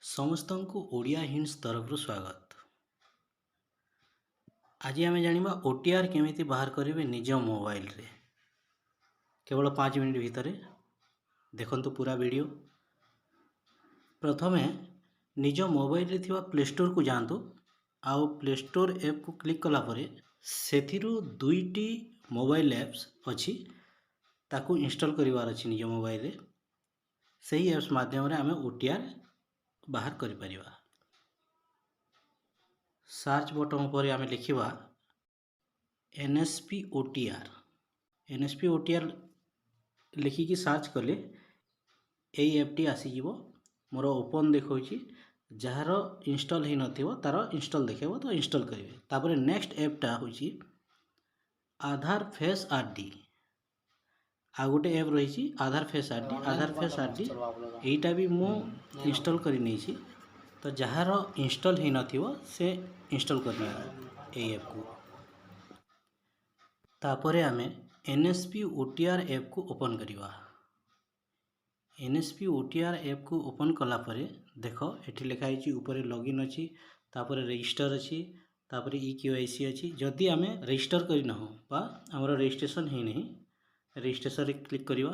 ସମସ୍ତଙ୍କୁ ଓଡ଼ିଆ ହିଣ୍ଟସ୍ ତରଫରୁ ସ୍ୱାଗତ। ଆଜି ଆମେ ଜାଣିବା OTR କେମିତି ବାହାର କରିବେ ନିଜ ମୋବାଇଲରେ। କେବଳ 5 ମିନିଟ୍ ଭିତରେ ଦେଖନ୍ତୁ ପୁରା ଭିଡ଼ିଓ। ପ୍ରଥମେ ନିଜ ମୋବାଇଲରେ ଥିବା ପ୍ଲେ ଷ୍ଟୋରକୁ ଯାଆନ୍ତୁ। ଆଉ ପ୍ଲେ ଷ୍ଟୋର ଆପ୍କୁ କ୍ଲିକ୍ କଲା ପରେ ସେଥିରୁ 2ଟି ମୋବାଇଲ ଆପ୍ସ ଅଛି, ତାକୁ ଇନଷ୍ଟଲ୍ କରିବାର ଅଛି ନିଜ ମୋବାଇଲରେ। ସେହି ଆପ୍ସ ମାଧ୍ୟମରେ ଆମେ OTR ବାହାର କରିପାରିବା। सर्च बटन पर आम लिखा NSP OTR। NSP OTR लिखिकी सर्च कले यही एप्टी आसीज। मोर ओपन देखा जार इनस्टल हो नथिबो तार इनस्टल देखेबो तो इनस्टल करेंगे। तापर नेक्स्ट एप्टा हूँ आधार फेस आरडी। आ गोटे एप रही आधार फेस आरडी। आधार फेस आरडी यहीटा भी मु इनस्टल कर नहीं, तो जार इनस्टल हो नथिबो से इनस्टल करना ये ऐप को। तापरे आमे NSP OTR ऐप को ओपन करिवा। NSP OTR ऐप को ओपन कला परे देखो एठी लिखा है ऊपर लॉगिन अच्छी, तापर रजिस्टर अच्छी, तापर EKYC अच्छी। जदि आमे रजिस्टर करी न हो बा हमर रजिस्ट्रेशन है नहीं, रजिस्ट्रेशन रे क्लिक करिवा।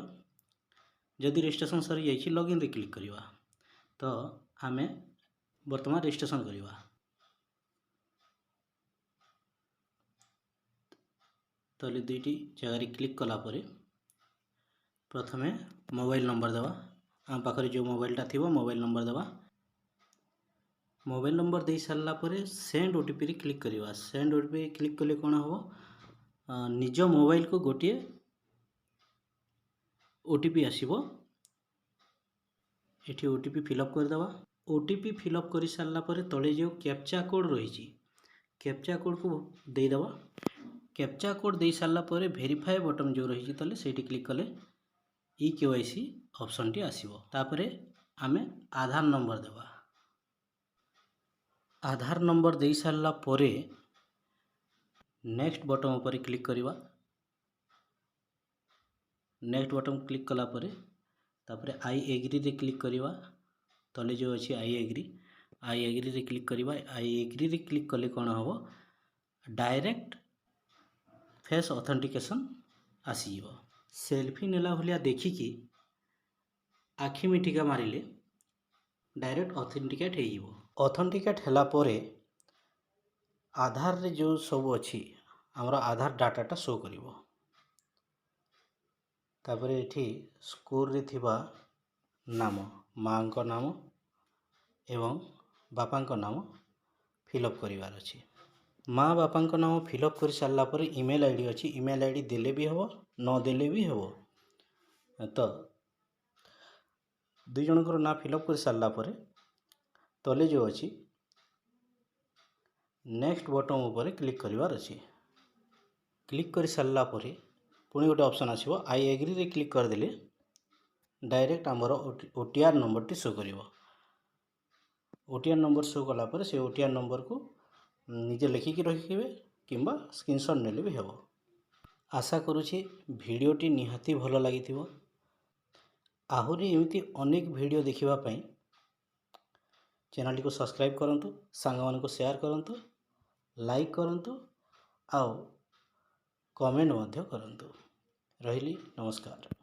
जदि रजिस्ट्रेशन सरी जाइछि लॉगिन रे क्लिक करिवा। तो आमे वर्तमान रजिस्ट्रेशन करिवा। तले दुईटी जगह क्लिक कला परे प्रथमे मोबाइल नंबर देवा। आम पाखरे जो मोबाइलटा थिबो मोबाइल नंबर देवा। मोबाइल नंबर दे सारला परे सेंड OTP रे क्लिक करिवा। सेंड OTP रे क्लिक कले कोन हो निज मोबाइल को गोटे OTP आसीबो। एठी OTP फिलअप कर देवा। OTP फिलअप कर सारला परे तले जो कैप्चा कोड रही कैप्चा कोड को दे देवा। कैप्चा कोड दे सारला परे वेरीफाई बटन जो रही तले सेठी क्लिक कले EKYC ऑप्शन टी आसीबो। तापरे आमे आधार नंबर देवा। आधार नंबर दे सारला परे नेक्स्ट बटन ऊपर क्लिक करिवा। नेक्स्ट बटन क्लिक कला परे तापरे आई एग्री रे क्लिक करिवा। तले जो अच्छी आई एग्री रे क्लिक करिवा। आई एग्री रे क्लिक कले कोन हो डायरेक्ट फेस ऑथेंटिकेशन आसीबो। सेल्फी नेला भलिया देखिकी आखि मिटिका मारिले डायरेक्ट ऑथेंटिकेट हो। ऑथेंटिकेट हैला परे आधार रे जो सब अच्छी हमरा आधार डाटाटा शो करिवो। तापरे एठी स्कोर रे थिबा नाम माँ को नाम एवं बापा को नाम फिलअप करिवार अछि। माँ बापा को नाम फिलअप कर सारला पर ईमेल आईडी अच्छी। ईमेल आईडी देले भी हम न देले भी हम। तो दुई जनकर ना फिलअप कर सारला पर तले जो अच्छी नेक्स्ट बटन ऊपर क्लिक करिवार अछि। क्लिक कर सारला पर पुणी गोटे ऑप्शन आसीबो आई एग्री रे क्लिक कर देले डायरेक्ट आमर OTR नंबर टी शो करिवो। OTR नंबर शो कला पर से OTR नंबर को निजे लिखिकी रखिबे किंबा स्क्रीनशॉट नेले भी हेबो। आशा करूछि भिडियोटी निहाती भल लागिथिबो। आहुरी एमिति अनेक भिडियो देखिबा पई चैनल को सब्सक्राइब करंतु, सांग मान को शेयर करंतु, लाइक करंतु आउ कमेंट मध्य करंतु। रहिली नमस्कार।